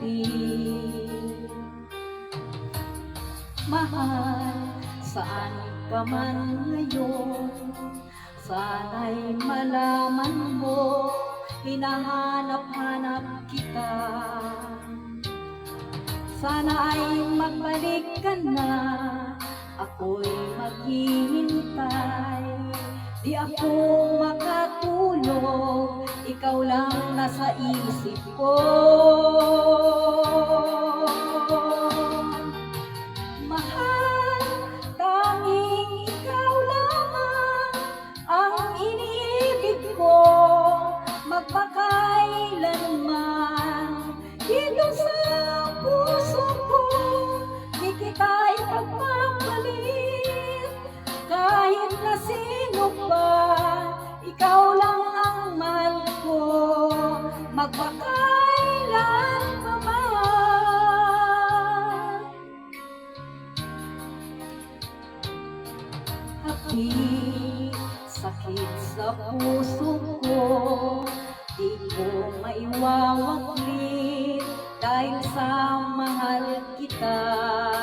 hapit. Mahal, saan ka man ngayon, sana'y malaman mo, hinahanap-hanap kita. Sana ay magbalik ka na, ako'y maghihintay. Di ako makatulog, ikaw lang nasa isip ko. Mahal, tanging ikaw lamang ang iniibig ko, magpakailanman. Dito sa puso ko, di kita'y pagpapalit. Kahit na sino pa, ikaw lang ang mahal ko, magpakailan pa man. Hapit, sakit sa puso ko, di ko maiwawaklit dahil sa mahal kita.